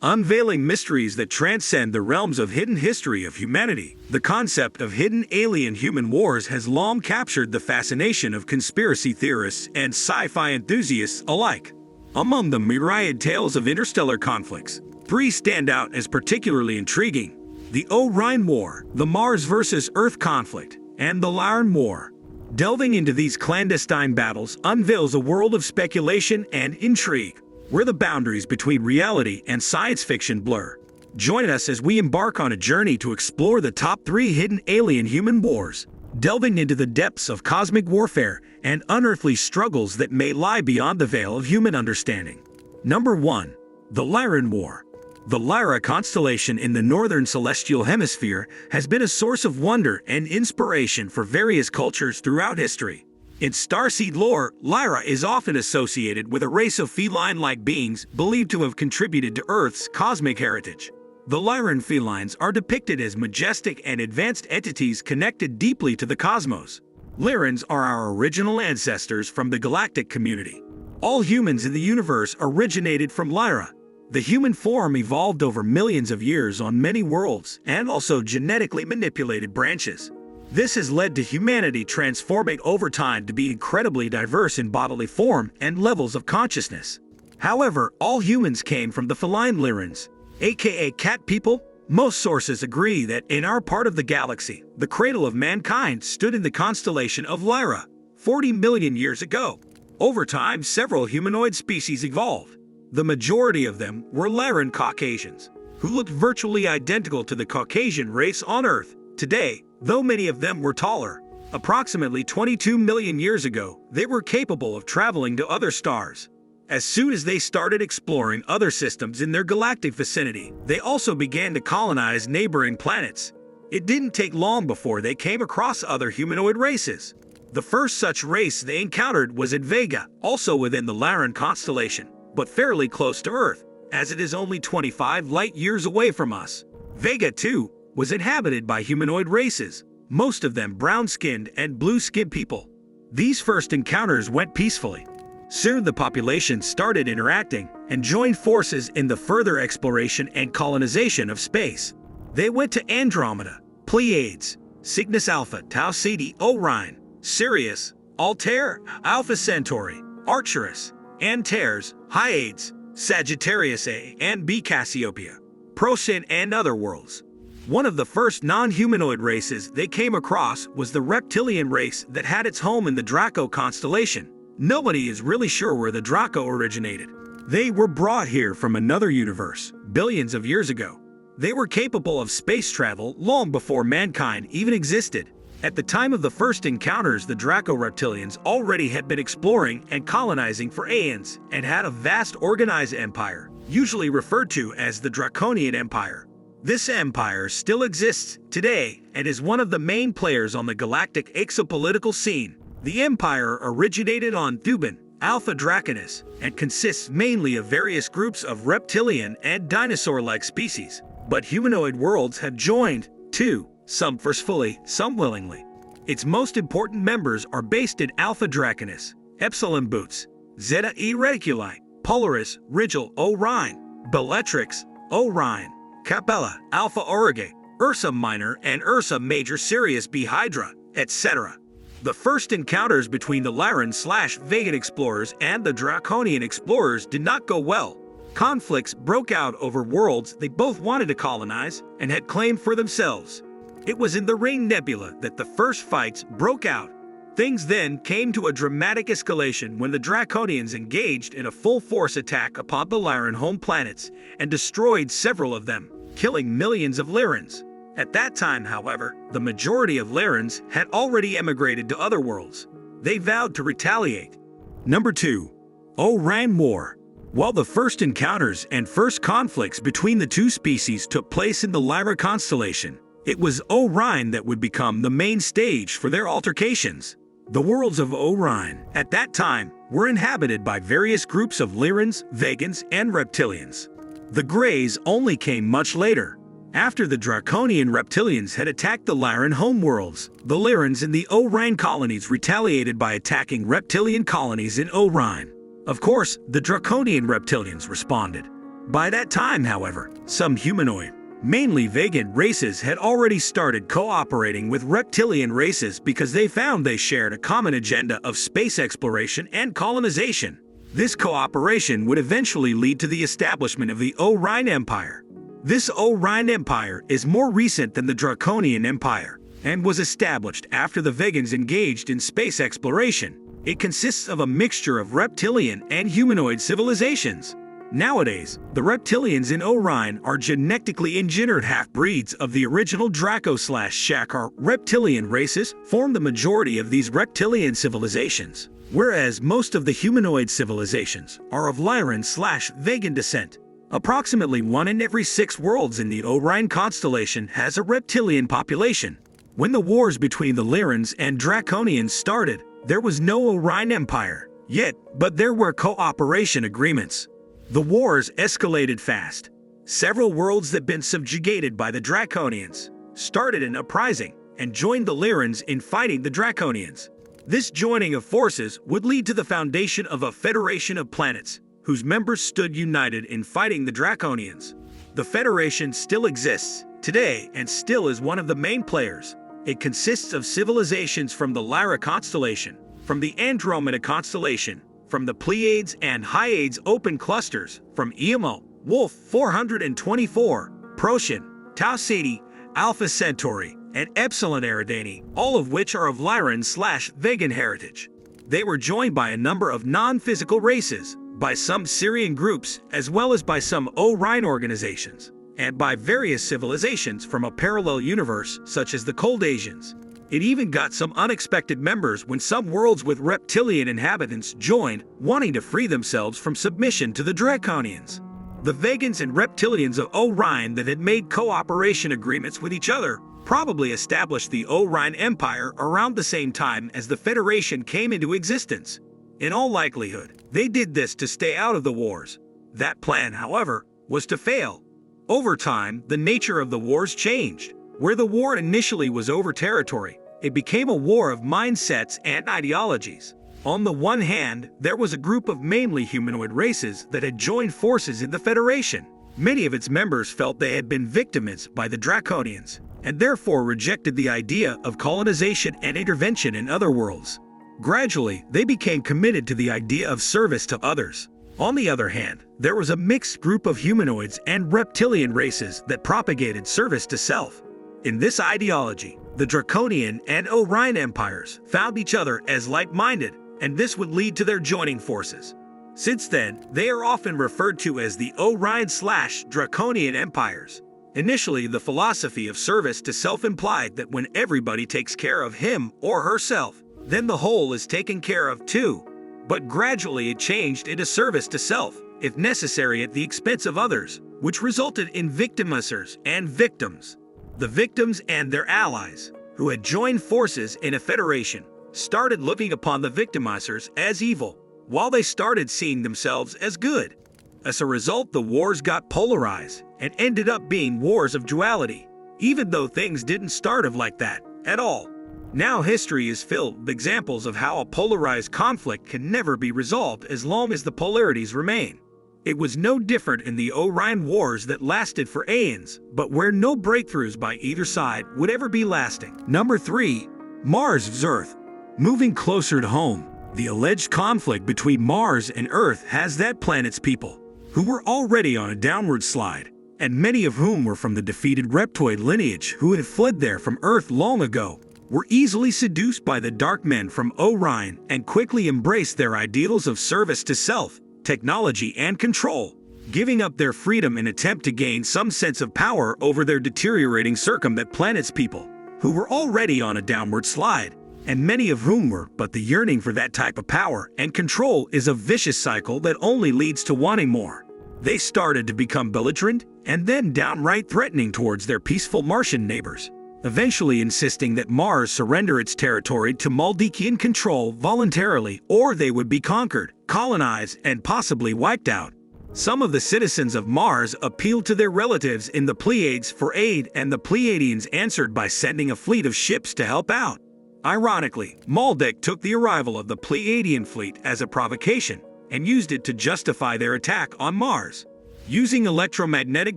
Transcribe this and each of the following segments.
unveiling mysteries that transcend the realms of hidden history of humanity. The concept of hidden alien-human wars has long captured the fascination of conspiracy theorists and sci-fi enthusiasts alike. Among the myriad tales of interstellar conflicts, three stand out as particularly intriguing: the Oine War, the Mars versus Earth conflict, and the Lyen War. Delving into these clandestine battles unveils a world of speculation and intrigue, where the boundaries between reality and science fiction blur. Join us as we embark on a journey to explore the top three hidden alien-human wars, delving into the depths of cosmic warfare and unearthly struggles that may lie beyond the veil of human understanding. Number 1. The Lyen War. The Lyra constellation in the northern celestial hemisphere has been a source of wonder and inspiration for various cultures throughout history. In starseed lore, Lyra is often associated with a race of feline-like beings believed to have contributed to Earth's cosmic heritage. The Lyran felines are depicted as majestic and advanced entities connected deeply to the cosmos. Lyrans are our original ancestors from the galactic community. All humans in the universe originated from Lyra. The human form evolved over millions of years on many worlds and also genetically manipulated branches. This has led to humanity transforming over time to be incredibly diverse in bodily form and levels of consciousness. However, all humans came from the feline Lyrans, aka cat people. Most sources agree that in our part of the galaxy, the cradle of mankind stood in the constellation of Lyra 40 million years ago. Over time, several humanoid species evolved. The majority of them were Lyran Caucasians, who looked virtually identical to the Caucasian race on Earth today, though many of them were taller. Approximately 22 million years ago, they were capable of traveling to other stars. As soon as they started exploring other systems in their galactic vicinity, they also began to colonize neighboring planets. It didn't take long before they came across other humanoid races. The first such race they encountered was at Vega, also within the Lyran constellation, but fairly close to Earth, as it is only 25 light-years away from us. Vega, too, was inhabited by humanoid races, most of them brown-skinned and blue-skinned people. These first encounters went peacefully. Soon the population started interacting and joined forces in the further exploration and colonization of space. They went to Andromeda, Pleiades, Cygnus Alpha, Tau Ceti, Orion, Sirius, Altair, Alpha Centauri, Arcturus, Antares, Hyades, Sagittarius A and B, Cassiopeia, Procyon, and other worlds. One of the first non-humanoid races they came across was the reptilian race that had its home in the Draco constellation. Nobody is really sure where the Draco originated. They were brought here from another universe, billions of years ago. They were capable of space travel long before mankind even existed. At the time of the first encounters, the Draco reptilians already had been exploring and colonizing for aeons and had a vast organized empire, usually referred to as the Draconian Empire. This empire still exists today and is one of the main players on the galactic exopolitical scene. The empire originated on Thuban, Alpha Draconis, and consists mainly of various groups of reptilian and dinosaur-like species. But humanoid worlds have joined, too, some forcefully, some willingly. Its most important members are based in Alpha Draconis, Epsilon Boots, Zeta E Reticuli, Polaris, Rigel, Orion, Bellatrix, Orion, Capella, Alpha Aurigae, Ursa Minor, and Ursa Major, Sirius B Hydra, etc. The first encounters between the Lyran/Vegan explorers and the Draconian explorers did not go well. Conflicts broke out over worlds they both wanted to colonize and had claimed for themselves. It was in the Ring Nebula that the first fights broke out. Things then came to a dramatic escalation when the Draconians engaged in a full-force attack upon the Lyran home planets and destroyed several of them, killing millions of Lyrans. At that time, however, the majority of Lyrans had already emigrated to other worlds. They vowed to retaliate. Number 2. Oine War. While the first encounters and first conflicts between the two species took place in the Lyra constellation, it was Orion that would become the main stage for their altercations. The worlds of Orion, at that time, were inhabited by various groups of Lyrans, Vegans, and Reptilians. The Greys only came much later. After the Draconian Reptilians had attacked the Lyran homeworlds, the Lyrans in the Orion colonies retaliated by attacking Reptilian colonies in Orion. Of course, the Draconian Reptilians responded. By that time, however, some humanoid, mainly vegan races had already started cooperating with reptilian races because they found they shared a common agenda of space exploration and colonization. This cooperation would eventually lead to the establishment of the Oine Empire. This Oine Empire is more recent than the Draconian Empire and was established after the vegans engaged in space exploration. It consists of a mixture of reptilian and humanoid civilizations. Nowadays, the reptilians in Oine are genetically engineered half-breeds of the original Draco/Shakar reptilian races form the majority of these reptilian civilizations, whereas most of the humanoid civilizations are of Lyran/vegan descent. Approximately 1 in every 6 worlds in the Oine constellation has a reptilian population. When the wars between the Lyrans and Draconians started, there was no Oine Empire yet, but there were cooperation agreements. The wars escalated fast. Several worlds that had been subjugated by the Draconians started an uprising and joined the Lyrans in fighting the Draconians. This joining of forces would lead to the foundation of a federation of planets, whose members stood united in fighting the Draconians. The Federation still exists today and still is one of the main players. It consists of civilizations from the Lyra constellation, from the Andromeda constellation, from the Pleiades and Hyades open clusters, from Emo, Wolf 424, Procyon, Tau Ceti, Alpha Centauri, and Epsilon Eridani, all of which are of Lyran/vegan heritage. They were joined by a number of non-physical races, by some Syrian groups, as well as by some Oine organizations, and by various civilizations from a parallel universe such as the Coldasians. It even got some unexpected members when some worlds with reptilian inhabitants joined, wanting to free themselves from submission to the Draconians. The vegans and reptilians of Oine that had made cooperation agreements with each other probably established the Oine Empire around the same time as the Federation came into existence. In all likelihood, they did this to stay out of the wars. That plan, however, was to fail. Over time, the nature of the wars changed. Where the war initially was over territory, it became a war of mindsets and ideologies. On the one hand, there was a group of mainly humanoid races that had joined forces in the Federation. Many of its members felt they had been victimized by the Draconians, and therefore rejected the idea of colonization and intervention in other worlds. Gradually, they became committed to the idea of service to others. On the other hand, there was a mixed group of humanoids and reptilian races that propagated service to self. In this ideology, the Draconian and Oine empires found each other as like-minded, and this would lead to their joining forces. Since then, they are often referred to as the Oine/Draconian empires. Initially, the philosophy of service to self implied that when everybody takes care of him or herself, then the whole is taken care of too. But gradually it changed into service to self, if necessary at the expense of others, which resulted in victimizers and victims. The victims and their allies, who had joined forces in a federation, started looking upon the victimizers as evil, while they started seeing themselves as good. As a result, the wars got polarized and ended up being wars of duality, even though things didn't start off like that at all. Now history is filled with examples of how a polarized conflict can never be resolved as long as the polarities remain. It was no different in the Oine Wars that lasted for aeons, but where no breakthroughs by either side would ever be lasting. Number 3. Mars vs. Earth. Moving closer to home, the alleged conflict between Mars and Earth has that planet's people, who were already on a downward slide, and many of whom were from the defeated reptoid lineage who had fled there from Earth long ago, were easily seduced by the dark men from Oine and quickly embraced their ideals of service to self, technology, and control, giving up their freedom in attempt to gain some sense of power over their deteriorating circumvent planet's people, who were already on a downward slide, and many of whom were, but the yearning for that type of power and control is a vicious cycle that only leads to wanting more. They started to become belligerent and then downright threatening towards their peaceful Martian neighbors, eventually insisting that Mars surrender its territory to Maldikian control voluntarily or they would be conquered, colonized, and possibly wiped out. Some of the citizens of Mars appealed to their relatives in the Pleiades for aid, and the Pleiadians answered by sending a fleet of ships to help out. Ironically, Maldek took the arrival of the Pleiadian fleet as a provocation and used it to justify their attack on Mars. Using electromagnetic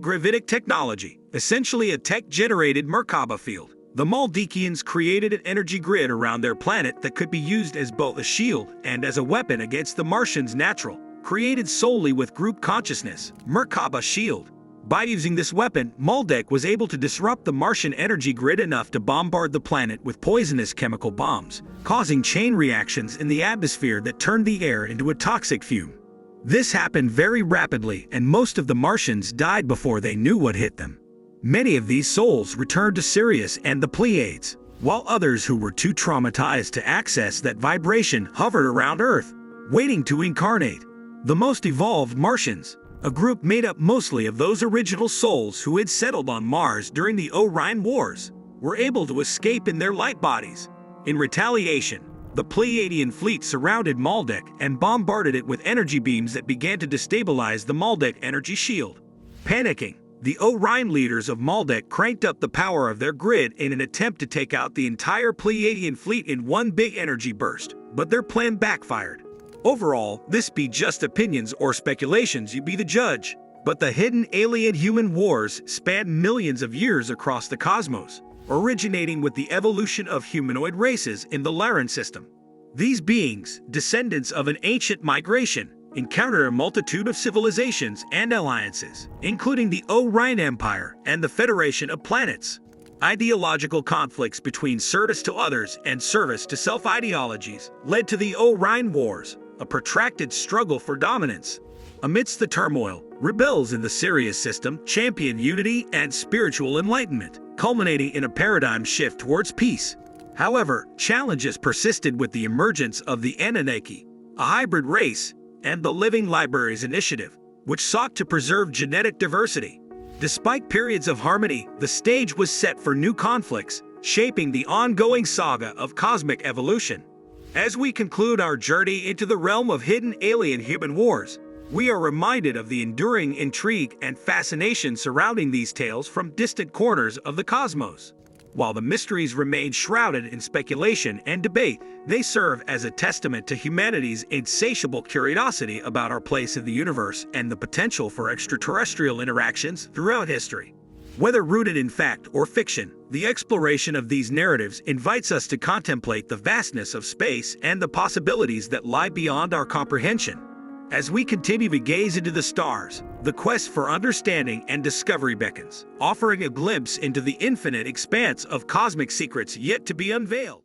gravitic technology, essentially a tech-generated Merkaba field, the Maldekians created an energy grid around their planet that could be used as both a shield and as a weapon against the Martians' natural, created solely with group consciousness, Merkaba shield. By using this weapon, Maldek was able to disrupt the Martian energy grid enough to bombard the planet with poisonous chemical bombs, causing chain reactions in the atmosphere that turned the air into a toxic fume. This happened very rapidly, and most of the Martians died before they knew what hit them. Many of these souls returned to Sirius and the Pleiades, while others who were too traumatized to access that vibration hovered around Earth, waiting to incarnate. The most evolved Martians, a group made up mostly of those original souls who had settled on Mars during the Oine Wars, were able to escape in their light bodies. In retaliation, the Pleiadian fleet surrounded Maldek and bombarded it with energy beams that began to destabilize the Maldek energy shield. Panicking, the Oine leaders of Maldek cranked up the power of their grid in an attempt to take out the entire Pleiadian fleet in one big energy burst, but their plan backfired. Overall, this be just opinions or speculations, you be the judge. But the hidden alien-human wars span millions of years across the cosmos, originating with the evolution of humanoid races in the Lyen system. These beings, descendants of an ancient migration, encountered a multitude of civilizations and alliances, including the Oine Empire and the Federation of Planets. Ideological conflicts between service to others and service to self ideologies led to the Oine Wars, a protracted struggle for dominance. Amidst the turmoil, rebels in the Sirius system championed unity and spiritual enlightenment, culminating in a paradigm shift towards peace. However, challenges persisted with the emergence of the Anunnaki, a hybrid race, and the Living Libraries Initiative, which sought to preserve genetic diversity. Despite periods of harmony, the stage was set for new conflicts, shaping the ongoing saga of cosmic evolution. As we conclude our journey into the realm of hidden alien-human wars, we are reminded of the enduring intrigue and fascination surrounding these tales from distant corners of the cosmos. While the mysteries remain shrouded in speculation and debate, they serve as a testament to humanity's insatiable curiosity about our place in the universe and the potential for extraterrestrial interactions throughout history. Whether rooted in fact or fiction, the exploration of these narratives invites us to contemplate the vastness of space and the possibilities that lie beyond our comprehension. As we continue to gaze into the stars, the quest for understanding and discovery beckons, offering a glimpse into the infinite expanse of cosmic secrets yet to be unveiled.